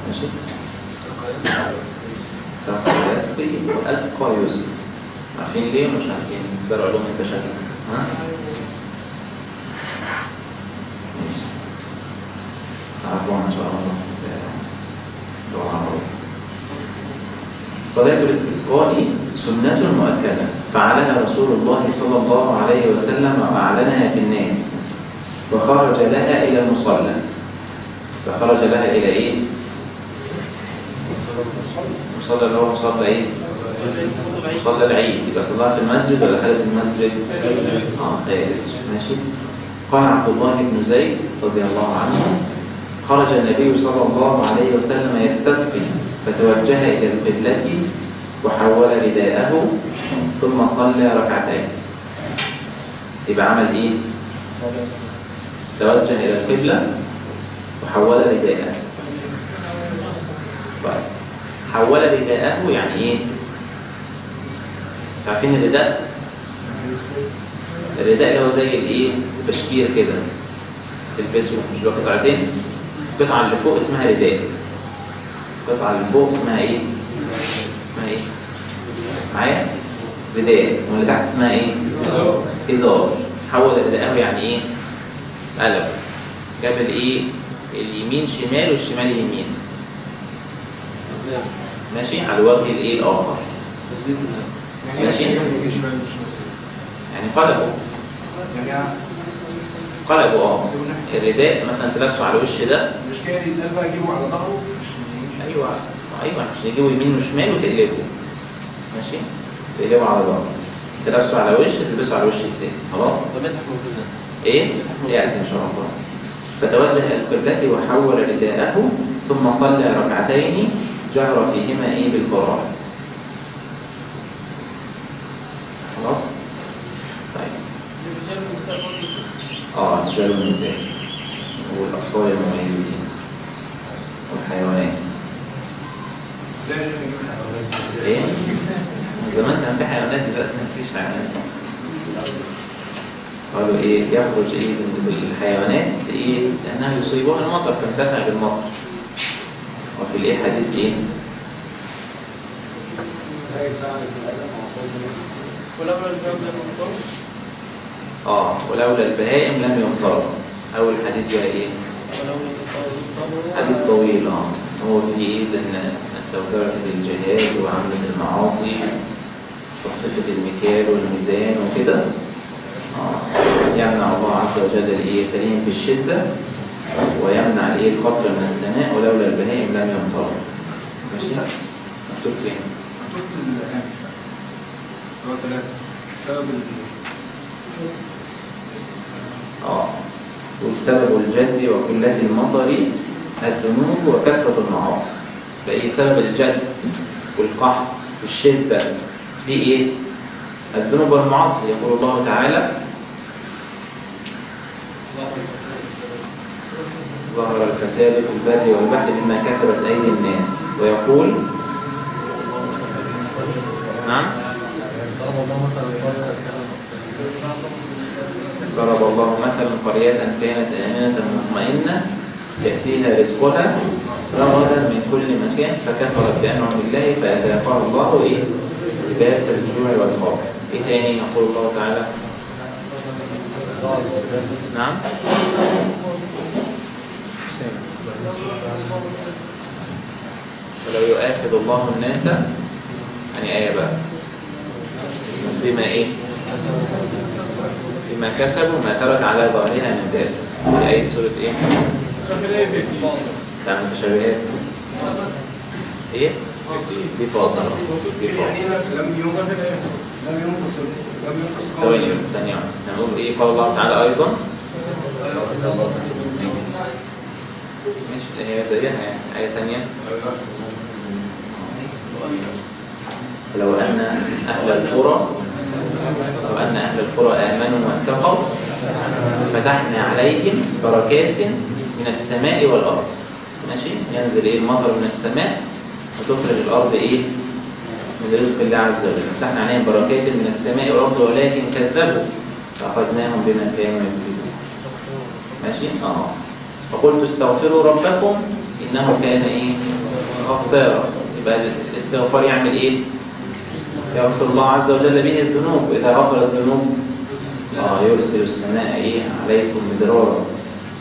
ماشي. سقى يسقي واسقى يسقي. عارفين ليه؟ مش عارفين؟ اقدروا علوم التشابه. ها؟ ماشي. تعرفوها ان شاء الله. صلاة الاستسقاء سنة مؤكدة فعلها رسول الله صلى الله عليه وسلم وأعلنها في الناس، فخرج لها إلى المصلى. فخرج لها إلى إيه؟ مصلى اللي هو مصلى إيه؟ مصلى العيد. يبقى صلاها في المسجد ولا خارج المسجد؟ خارج. ماشي. قال عبد الله بن زيد رضي الله عنه: خرج النبي صلى الله عليه وسلم يستسقي فتوجه إلى القبلة وحول رداءه ثم صلى ركعتين. يبقى عمل إيه؟ توجه إلى القبلة وحول رداءه. طيب، حول رداءه يعني إيه؟ عارفين الرداء؟ الرداء اللي هو زي الإيه؟ البشكير كده تلبسه، مش له قطعتين؟ القطعة اللي فوق اسمها رداء. القطعة اللي فوق اسمها ايه؟ اسمها ايه؟ معايا؟ رداء. واللي تحت اسمها ايه؟ إزار. حول رداءه يعني ايه؟ قلب. جاب الايه؟ اليمين شمال والشمال يمين. ماشي؟ على وجه الايه الآخر. ماشي؟ يعني قلبه. قلبه الرداء مثلا تلبسه على الوش ده. مش كده يتقال بقى اجيبه على ظهره؟ ايوه عشان يجيبوا يمين وشمال وتقلبه. ماشي؟ تقلبه على ظهره. تلبسه على وش تلبسه على وش التاني. خلاص؟ ايه؟ ياتي ان شاء الله. فتوجه الى القبلة وحول رداءه ثم صلى ركعتين جهر فيهما ايه؟ بالقراءة. خلاص؟ طيب. رجال والنساء والأطفال المميزين والحيوانات. ايه؟ زمان كان في حيوانات، دلوقتي ما فيش حيوانات. قالوا ايه؟ يخرج ايه بالحيوانات ايه؟ لأنها يصيبها المطر، تنتفع بالمطر. وفي الايه حديث ايه؟ ولولا البهائم لم يمطروا. أول حديث بقى إيه؟ حديث طويل. هو في إيه؟ لأن استوجبت الجهاد وعملت المعاصي وخفة المكيال والميزان وكده. يمنع الله عز وجل الإيه؟ الكريم في الشدة، ويمنع الإيه؟ القطر من السماء، ولولا البهائم لم يمطروا. ماشي؟ مكتوب فين؟ مكتوب في الهامش. هو 3 سبب وسبب الجد وقلة المطر الذنوب وكثرة المعاصي. فإيه سبب الجد والقحط والشدة دي إيه؟ الذنوب والمعاصي. يقول الله تعالى: ظهر الفساد في البر والبحر بما كسبت أيدي الناس. ويقول نعم ضرب الله مثلا قرية كانت آمنة مطمئنة يأتيها رزقها رغدا من كل مكان فكفرت بأنعم الله فأذاقها الله إيه؟ لباس الجوع والخوف. إيه تاني؟ يقول الله تعالى: نعم ولو يؤاخذ الله الناس يعني آية بقى بما إيه؟ بما كسبوا ما ترك على ظهرها من دابة. في آية سورة إيه؟ بتاع المتشابهات. إيه؟ دي فاضل. دي فاضل. ثواني بس ثانية واحدة. نقول إيه؟ قال الله تعالى أيضا. مش هي زيها يعني آية ثانية. لو أن أهل القرى آمنوا واتقوا فتحنا عليهم بركات من السماء والأرض. ماشي؟ ينزل إيه المطر من السماء وتخرج الأرض إيه؟ من رزق الله عز وجل. فتحنا عليهم بركات من السماء والأرض ولكن كذبوا فأخذناهم بما كانوا يكسبون. ماشي؟ فقلت استغفروا ربكم إنه كان إيه؟ غفارا. يبقى الاستغفار يعمل إيه؟ يغفر الله عز وجل به الذنوب. وإذا غفر الذنوب يرسل السماء إيه؟ عليكم مدرارا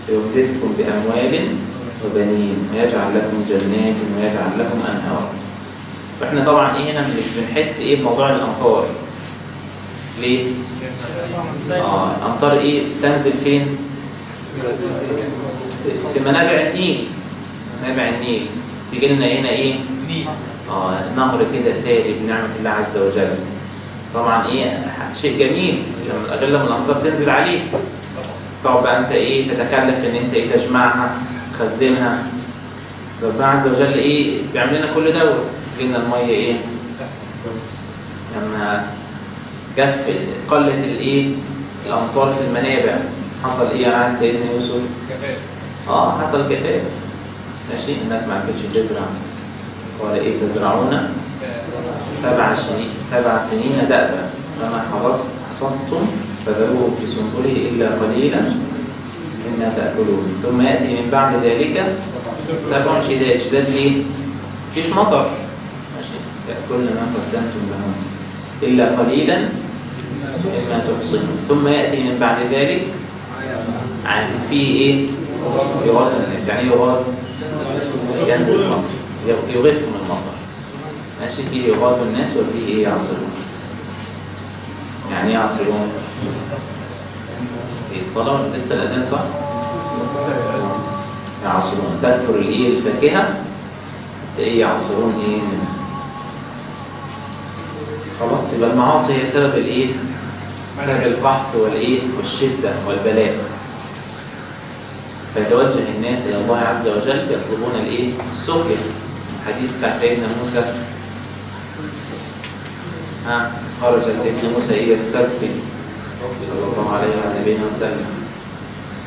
ويمددكم بأموال وبنين ويجعل لكم جنات ويجعل لكم أنهارا. فإحنا طبعا إيه هنا مش بنحس إيه بموضوع الأمطار. ليه؟ الأمطار إيه؟ تنزل فين؟ في منابع النيل. منابع النيل تيجي لنا هنا إيه؟ نهر كده ساري بنعمة الله عز وجل. طبعا إيه؟ شيء جميل غير لما الأمطار تنزل عليه. طب بقى أنت إيه تتكلف إن أنت إيه تجمعها تخزنها. ربنا عز وجل إيه بيعمل لنا كل ده. لنا المية إيه؟ لما جف قلت الإيه؟ الأمطار في المنابع حصل إيه عن سيدنا يوسف؟ حصل جفاف. ماشي؟ الناس ما عرفتش تزرع. قال إيه تزرعون 7 سنين دأبا فما حصدتم فذروه في سنبله إلا قليلا مما تأكلون ثم يأتي من بعد ذلك 7 شداد. شداد ليه؟ مفيش مطر. ماشي؟ تأكلن ما قدمتم لهم إلا قليلا مما تحصنون. ثم يأتي من بعد ذلك عام فيه إيه؟ يغاث الناس. يعني يغاث ينزل المطر يغيثهم المطر. ماشي؟ فيه يغاث الناس وفيه إيه يعصرون. يعني يعصرون في الصلاة لسه الأذان صح؟ يعصرون تكثر الإيه الفاكهة إيه يعصرون إيه منها. خلاص يبقى المعاصي هي سبب الإيه؟ سبب القحط والإيه؟ والشدة والبلاء. فيتوجه الناس إلى الله عز وجل يطلبون الإيه؟ السقيا. الحديث بتاع سيدنا موسى خرج سيدنا موسى إيه يستسقي صلى الله عليه وآله وسلم.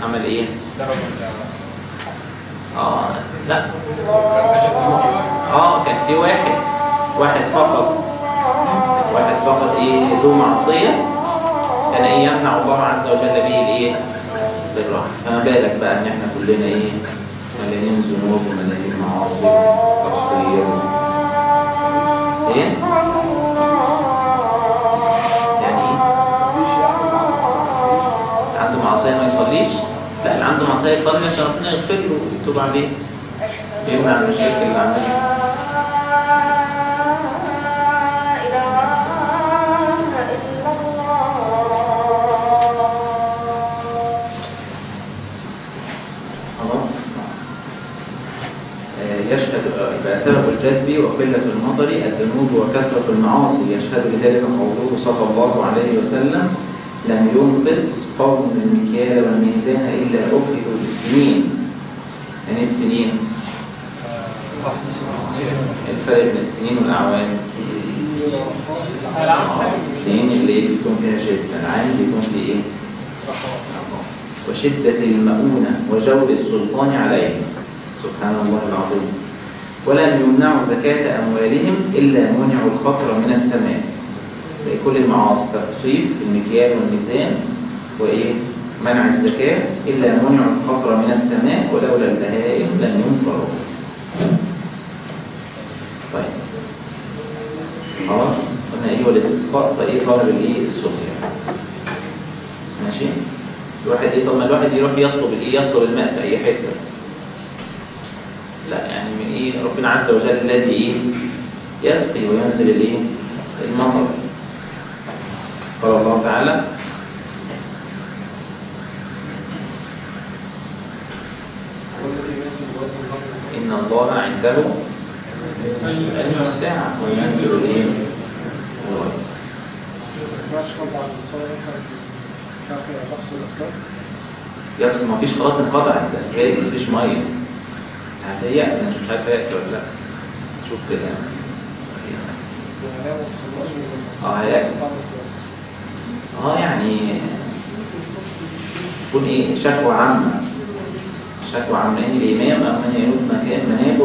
عمل إيه؟ لا كان في واحد فقط إيه ذو معصية كان إيه يمنع الله عز وجل به الإيه؟ بالراحة. فما بالك بقى إن إحنا كلنا إيه؟ مليانين ذنوب ومليانين معاصي تقصير. إيه؟ عنده معصية ما يصليش؟ لا اللي عنده معصية يصلي عشان ربنا يغفر له ويتوب عليه. يمنع المشاكل اللي عندنا. خلاص؟ يشهد سبب الجدب وقلة المطر الذنوب وكثرة المعاصي. يشهد لذلك قوله صلى الله عليه وسلم لم ينقص قوم المكيال والميزان إلا أخذوا بالسنين. يعني السنين الفرق بين السنين والأعوام. السنين اللي بيكون فيها شدة، العام بيكون فيه إيه؟ وشدة المؤونة وجور السلطان عليهم سبحان الله العظيم. ولم يمنعوا زكاة أموالهم إلا منعوا القطر من السماء. كل المعاصي تطفيف المكيال والميزان وإيه؟ منع الزكاة إلا منع القطر من السماء ولولا البهائم لم يمطروا. طيب خلاص قلنا إيه والاستسقاء. فإيه طلب الإيه السقيا. ماشي؟ الواحد إيه طب ما الواحد يروح يطلب الإيه يطلب الماء في أي حتة. لا يعني من إيه ربنا عز وجل الذي إيه يسقي وينزل الإيه المطر. قال الله تعالى إن الله عنده علم الساعة وينزل الإيه؟ الغيث. ماشي طبعا الصلاة مثلا كافية تحصل الأسباب. يا بس ما فيش خلاص انقطعت الأسباب، ما فيش مية. هتهيأت أنا مش عارف هيأتي ولا لأ. شوف كده يعني ما وصلناش هيأتي. يعني تكون إيه شكوى عامة. شكوى عامة إن الإمام أو من ينوب مكان منابه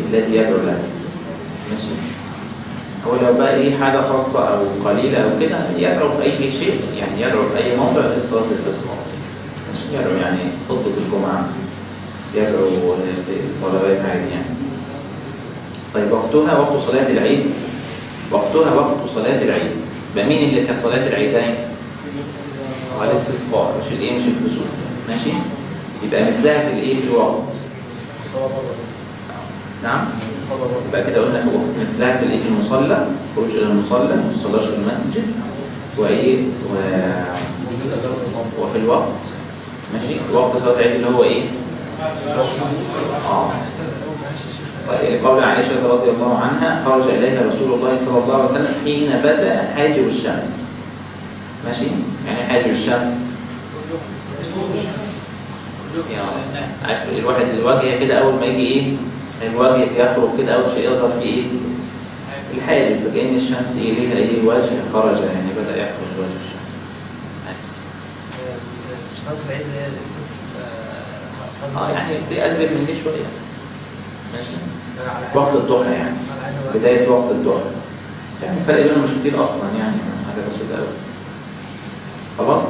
الذي يدعو له. ماشي. هو لو بقى إيه حاجة خاصة أو قليلة أو كده يدعو في أي شيء، يعني يدعو في أي موضع لصلاة الاستسقاء. ماشي. يدعو يعني خطبة الجمعة، يدعو في الصلوات عادي يعني. طيب وقتها وقت صلاة العيد. وقتها وقت صلاة العيد. بمين اللي كصلاة العيدين؟ الاستسقاء مش الايه مش الكسوف. ماشي. يبقى مثلها في الايه في الوقت. نعم. يبقى كده قلنا فوق مثلها في الايه في المصلى، خروج الى المصلى ما تصلاش في المسجد وايه وفي الوقت. ماشي. وقت صلاة العيد اللي هو ايه؟ قول عائشة رضي الله عنها خرج إليها رسول الله صلى الله عليه وسلم حين بدأ حاجب الشمس. ماشي. يعني حاجب الشمس يعني عارف الواحد الوجه كده أول ما يجي إيه الوجه يخرج كده أول شيء يظهر فيه إيه الحاجب، فكأن الشمس إيه ليها إيه وجه خرج يعني بدأ يخرج وجه الشمس. صلاة العيد يعني تأذب من دي شوية. ماشي. وقت الضحى يعني بداية وقت الضحى يعني الفرق بينهم مش كتير أصلا يعني حاجة بسيطة أوي. خلاص.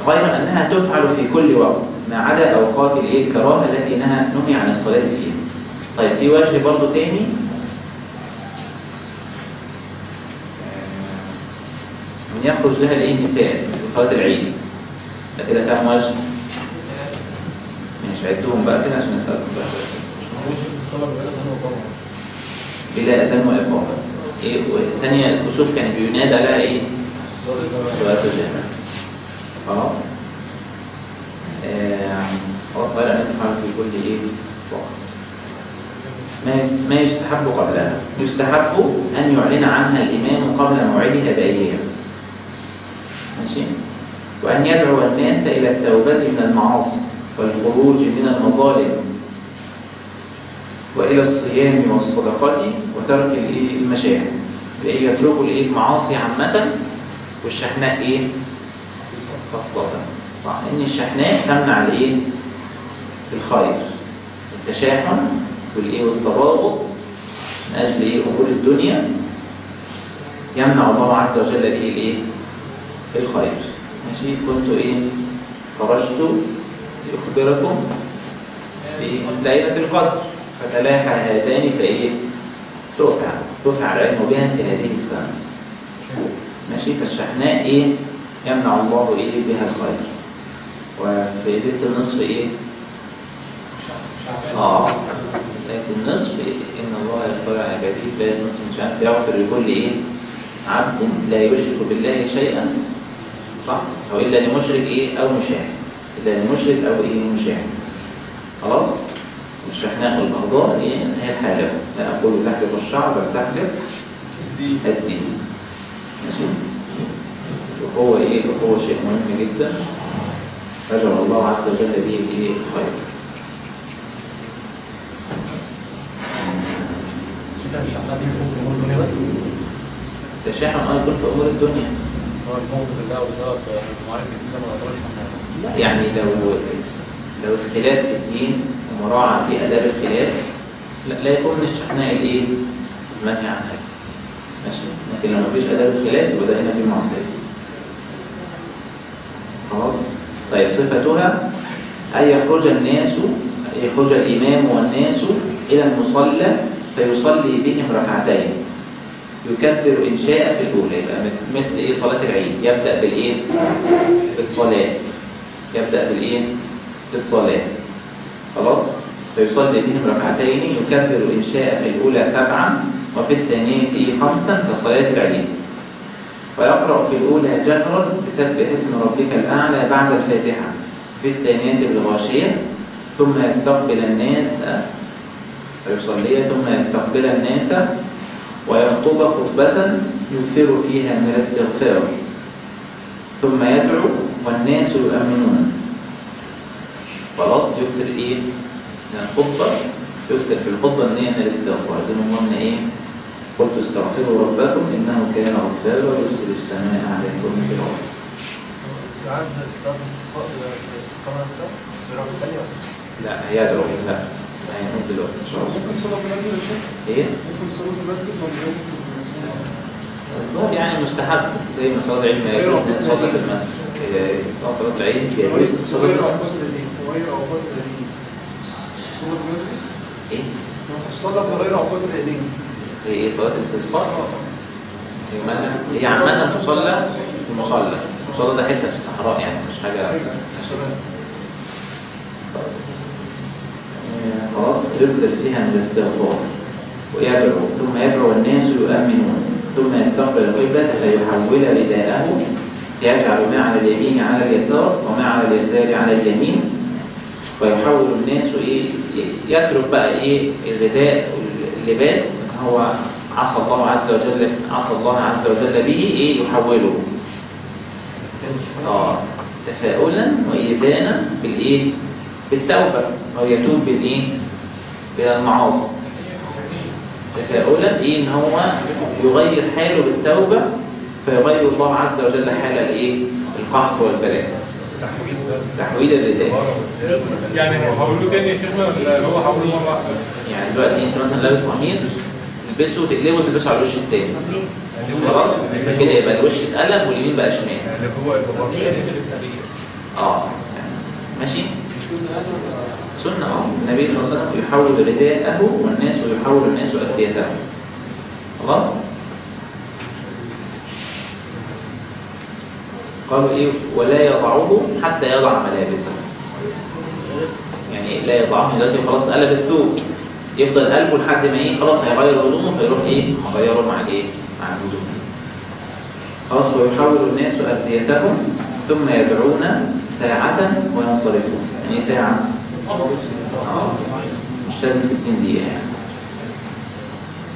غير أنها تفعل في كل وقت ما عدا أوقات الكراهة التي نهي عن الصلاة فيها. طيب في وجه برضو تاني أن يخرج لها النساء في صلاة العيد. ده كده كام وجه؟ مش عدهم بقى كده عشان نسألهم بقى. بلا أذان وإقامة. إيه والثانية الكسوف كان بينادى لها إيه؟ صلاة الجامع. خلاص. خلاص غير أن تفعل في كل إيه وقت. ما يستحب قبلها. يستحب أن يعلن عنها الإمام قبل موعدها بأيام. ماشي. وأن يدعو الناس إلى التوبة من المعاصي والخروج من المظالم وإلى الصيام والصدقة وترك المشاعر. يتركوا المعاصي عامة والشحناء إيه؟ خاصة. صح. إن الشحناء تمنع الخير. التشاحن والتباغض من أجل أمور الدنيا يمنع الله عز وجل به الخير. ماشي. كنت خرجت لأخبركم في ليلة القدر فتلاحى هذان ترفع العلم بها في هذه السنة. ماشي. فالشحناء يمنع الله بها الخير. وفي ليلة النصف ليلة النصف إن الله يطلع على عباده ليلة النصف مش عارف يغفر لكل عبد لا يشرك بالله شيئا. صح. أو إلا لمشرك أو مشاهد. إلا لمشرك أو مشاهد. خلاص. والشحناء والبغضاء هي الحالة. لا أقول تحلف الشعر بل تحلف الدين. ماشي. وهو وهو شيء مهم جدا رجع الله عز وجل به الخير. الشحناء دي بيكون في أمور الدنيا بس؟ التشاحن يكون في أمور الدنيا. هو الموت في الله بسبب معرفة الدين ما نقدرش لا يعني لو اختلاف في الدين ومراعاة في آداب الخلاف لا يكون الشحناء المنهي عن حاجة. ماشي. لكن لو مفيش آداب الخلاف يبقى ده هنا في معصية. خلاص. طيب صفتها أن يخرج الإمام والناس إلى المصلى فيصلي بهم ركعتين يكبر إن شاء في الأولى. يبقى مثل صلاة العيد يبدأ بالصلاة. يبدأ بالصلاة. خلاص. فيصلي بهم ركعتين يكبر إن شاء في الأولى 7 وفي الثانية 5 كصلاة العيد. ويقرأ في الأولى جهرا بسبح اسم ربك الأعلى بعد الفاتحة، في الثانية بالغاشية، ثم يستقبل الناس فيصلي، ثم يستقبل الناس ويخطب خطبة يكثر فيها من الاستغفار، ثم يدعو والناس يؤمنون. خلاص يكثر ايه؟ الخطبة يكثر في الخطبة النية من الاستغفار، زي ما قلنا ايه؟ قلت استغفروا ربكم انه كان غفارا يرسل السماء عليكم مدرارا. عاد صلاة الاستسقاء في الصلاة نفسها برغم الثانية؟ لا هيدعو، لا هينقل دلوقتي ان شاء الله. ممكن صلاة في المسجد يا شيخ؟ ايه؟ ممكن صلاة في المسجد ولا ممكن في المسجد؟ يعني مستحب زي ما صلاة العيد ما يجوز نصلي في المسجد. صلاة العيد يجوز صلاة غير المسجد. أوقات العيدين وغير أوقات العيدين. صلاة في المسجد؟ ايه؟ صلاة في غير أوقات العيدين. هي ايه صلاة الاستسقاء؟ هي عامة تصلى في المصلى. المصلى ده حتة في الصحراء يعني مش حاجة. خلاص يكثر فيها من الاستغفار ويدعو، ثم يدعو الناس يؤمنون، ثم يستقبل القبلة فيحول رداءه، يجعل ما على اليمين على اليسار وما على اليسار على اليمين، ويحول الناس ايه يترك بقى ايه الرداء واللباس هو عصى الله عز وجل به ايه يحوله تفاؤلا وايذانا بالايه بالتوبه، او يتوب بالايه بالمعاصي. تفاؤلا ايه ان هو يغير حاله بالتوبه فيغير الله عز وجل حال الايه القحط والبلاء. تحويل الرداء يعني هقول له تاني يا شيخنا ولا هو هقول له مره واحده؟ يعني دلوقتي انت مثلا لابس قميص تلبسه وتقلبه وتلبسه على الوش التاني، خلاص كده يبقى الوش اتقلب واليمين بقى شمال. اللي هو يعني ماشي سنة. النبي صلى الله عليه وسلم يحول رداءه والناس ويحول الناس أرديته. خلاص قالوا ايه ولا يضعه حتى يضع ملابسه، يعني لا يضعه دلوقتي خلاص قلب الثوب يفضل قلبه لحد ما ايه خلاص هيغير هدومه فيروح ايه مغيره مع الايه مع الهدوم. خلاص ويحول الناس أرديتهم ثم يدعون ساعة وينصرفون. يعني ساعة مش لازم 60 دقيقة يعني.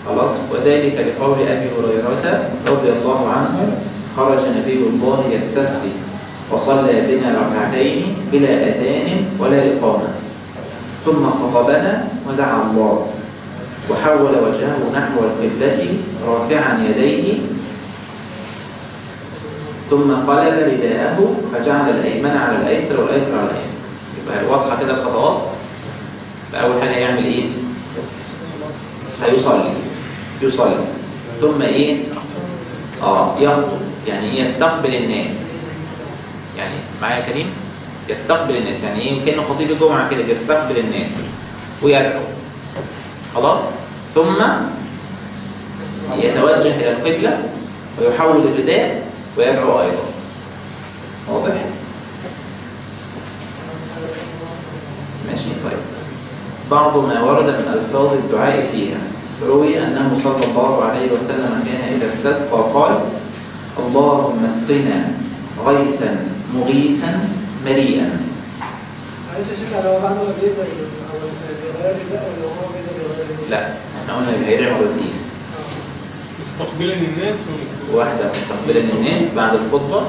خلاص وذلك لقول أبي هريرة رضي الله عنه خرج نبي الله يستسقي وصلى بنا ركعتين بلا أذان ولا إقامة، ثم خطبنا ودعا الله وحول وجهه نحو القبلة رافعا يديه، ثم قلب رداءه فجعل الأيمن على الأيسر والأيسر على الأيمن. يبقى واضحة كده الخطوات. فأول حاجة يعمل إيه؟ يصلي ثم إيه؟ يخطب، يعني إيه يستقبل الناس. يعني معايا كريم؟ يستقبل الناس، يعني إيه كأنه خطيب الجمعة كده يستقبل الناس ويدعو. خلاص؟ ثم يتوجه إلى القبلة ويحول الرداء ويدعو أيضا. واضح؟ ماشي طيب. بعض ما ورد من ألفاظ الدعاء فيها روي أنه صلى الله عليه وسلم كان إذا استسقى قال اللهم اسقنا غيثا مغيثا مريئا. معلش يا شيخ لو بعد ما بيغير الرداء ولا هو بيغير؟ لا احنا قلنا هيدعي مرتين. مستقبلا الناس واحدة مستقبلا الناس بعد الخطبة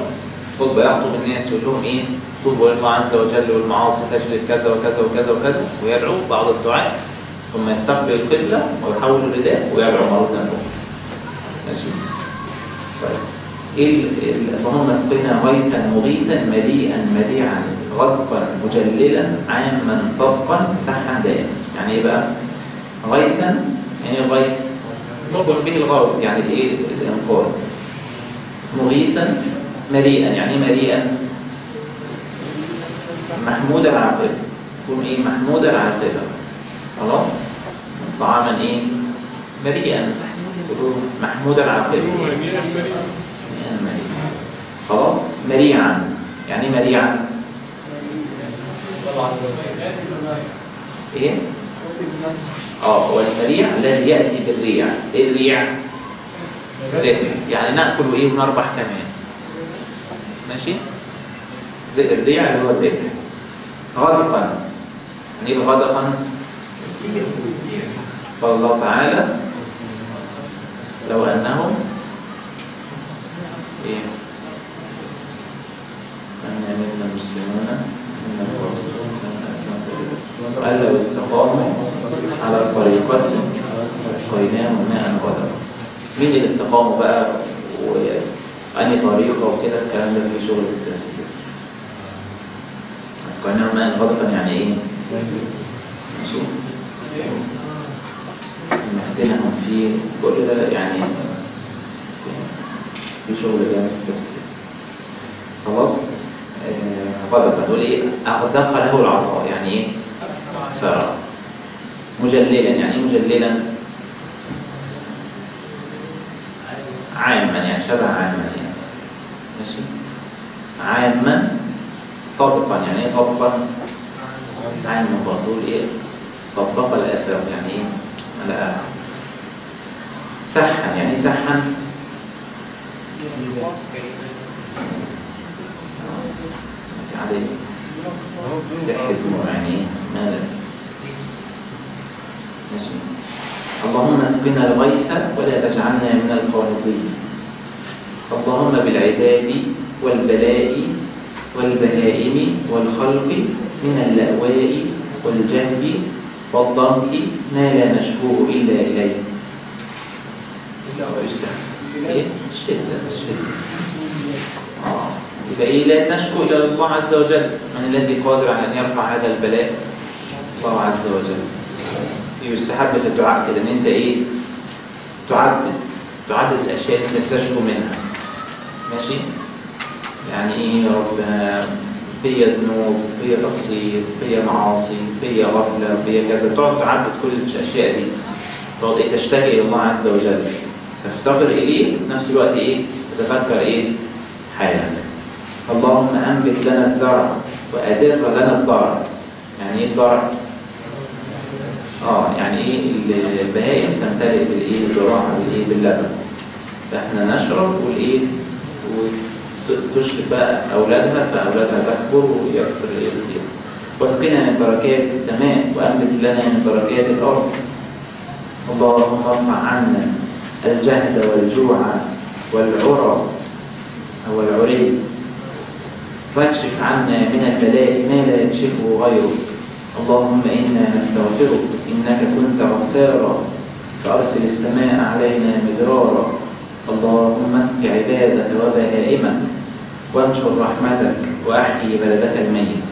يخطب الناس ويقول لهم ايه؟ طوبوا الله عز وجل والمعاصي تجلب كذا وكذا وكذا وكذا ويدعو بعض الدعاء، ثم يستقبل القبلة ويحول الرداء ويدعو مرة أخرى. ماشي؟ طيب اللهم اسقنا غيثا مغيثا مليئا مريعا غدقا مجللا عاما طبقا سحا دائما. يعني ايه بقى؟ غيثا يعني غيث مقبل به الغوث يعني ايه الانقاذ. مغيثا مريئا يعني مريئا محمود العاقبة، يكون ايه محمود العاقبة. خلاص طعاما ايه مريئا محمود العاقبة. خلاص مريعا يعني مريعا ايه والمريع الذي ياتي بالريع. ايه الريع؟ ربح، يعني ناكل وايه ونربح كمان. ماشي؟ الريع اللي هو الربح. غدقا، يعني ايه غدقا؟ قال الله تعالى لو انهم ايه أن منا المسلمون منا القاسطون من أسلمت قال لو استقاموا على الطريقة أسقيناهم ماء غدقا. مين اللي استقاموا بقى وأني طريقة وكده؟ الكلام ده في شغل التفسير. أسقيناهم ماء غدقا يعني إيه؟ ماشي؟ نفتنهم فيه كل ده يعني في شغل جامد في التفسير. خلاص؟ غدقا تقول إيه؟ أغدق له العطاء يعني إيه؟ ثرى. مجللا يعني إيه مجللا؟ عاما يعني شبه عاما يعني. ماشي؟ عاما طبقا يعني إيه طبقا؟ عاما بقول إيه؟ طبق الآفاق يعني إيه؟ لا. سحا يعني إيه سحا؟ عليه سحة يعني إيه؟ مالا. ماشي. اللهم اسقنا الغيث ولا تجعلنا من القانطين. اللهم بالعباد والبلاء والبهائم والخلق من اللأواء والجهد والضنك ما لا نشكوه إلا إليه. إيه؟ الشدة. يبقى إيه؟ لا نشكو إلى الله عز وجل. من الذي قادر على أن يرفع هذا البلاء؟ الله عز وجل. يستحب في الدعاء كده ان انت ايه تعدد الاشياء اللي انت تشكو منها. ماشي؟ يعني ايه يا رب فيا ذنوب، فيا تقصير، فيا معاصي، فيا غفله، فيا كذا. تقعد تعدد كل الاشياء دي، تقعد ايه تشتكي الى الله عز وجل، تفتقر اليه في نفس الوقت ايه تتذكر ايه حالك. اللهم انبت لنا الزرع وادر لنا الضرع. يعني ايه الضرع؟ يعني ايه البهائم تمتلئ بالايه الزراعه بالايه باللبن، فاحنا نشرب والايه وتشرب بقى اولادها فاولادها تكبر ويكثر الايه بالدين. واسقنا من بركات السماء وانبت لنا من بركات الارض. اللهم ارفع عنا الجهد والجوع والعرى او العري واكشف عنا من البلاء ما لا يكشفه غيرك. اللهم إنا نستغفرك إنك كنت غفارا فأرسل السماء علينا مدرارا. اللهم اسق عبادك وبهائمك وانشر رحمتك وأحيي بلدك الميت.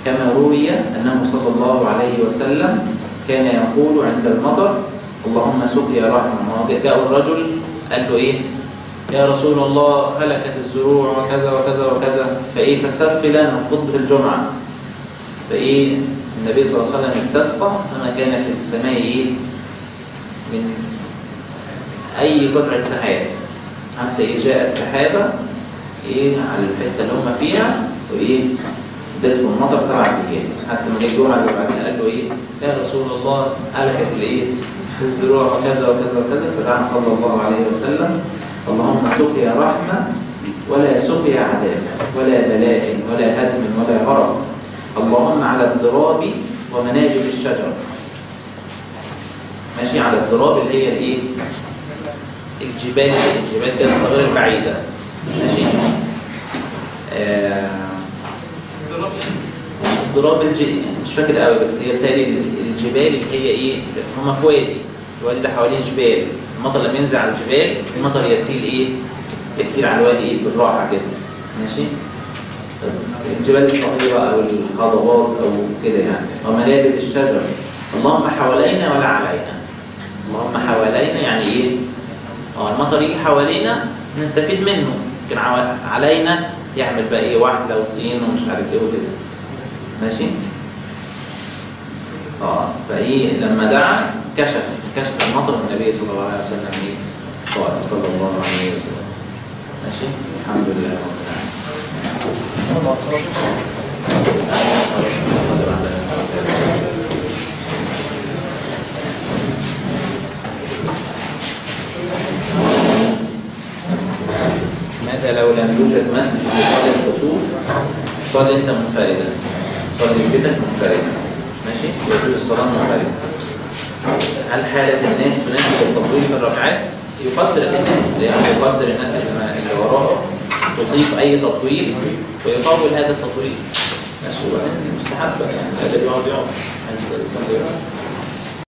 كما روي أنه صلى الله عليه وسلم كان يقول عند المطر اللهم سقيا رحمة. جاء الرجل قال له إيه؟ يا رسول الله هلكت الزروع وكذا وكذا وكذا فاستسقي لنا في خطبة الجمعة. فإيه النبي صلى الله عليه وسلم استسقى فما كان في السماء إيه من أي قطعة سحاب حتى إيه جاءت سحابة إيه على الحتة اللي هم فيها وإيه ادتهم مطر 7 أيام حتى ما جه الجمعة اللي بعدها قال له إيه يا رسول الله هلكت الإيه الزروع وكذا وكذا وكذا. فدعا صلى الله عليه وسلم اللهم سقيا رحمة ولا سقيا عذاب ولا بلاء ولا هدم ولا غرق. اللهم على الضراب ومنابت الشجر. ماشي؟ على الضراب اللي هي الايه الجبال كده الصغيره البعيده. ماشي؟ الضراب مش فاكر قوي بس هي بتالي الجبال اللي هي ايه هم في الوادي ده حواليه جبال. المطر لما ينزل على الجبال المطر يسيل على الوادي ايه بالراحه كده. ماشي؟ الجبال الصغيرة أو الهضبات أو كده يعني. ومنابت الشجر. اللهم حوالينا ولا علينا. اللهم حوالينا يعني إيه؟ المطر يجي حوالينا نستفيد منه، لكن علينا يعمل بقى إيه وحدة وطين ومش عارف إيه وكده. ماشي؟ فإيه لما دعا كشف المطر النبي صلى الله عليه وسلم إيه؟ قال صلى الله عليه وسلم. ماشي؟ الحمد لله رب العالمين. الله تصلي انت منفردا، تصلي في بيتك منفردا، ماشي؟ يجوز الصلاه منفردا. هل حالة الناس تناسب التطويل في الركعات؟ يقدر الإمام، لأنه يقدر الناس اللي وراه تضيف أي تطويل ويطول هذا التطويل. ماشي؟ وبعدين مستحب يعني، هذا يقعد عايز يصلي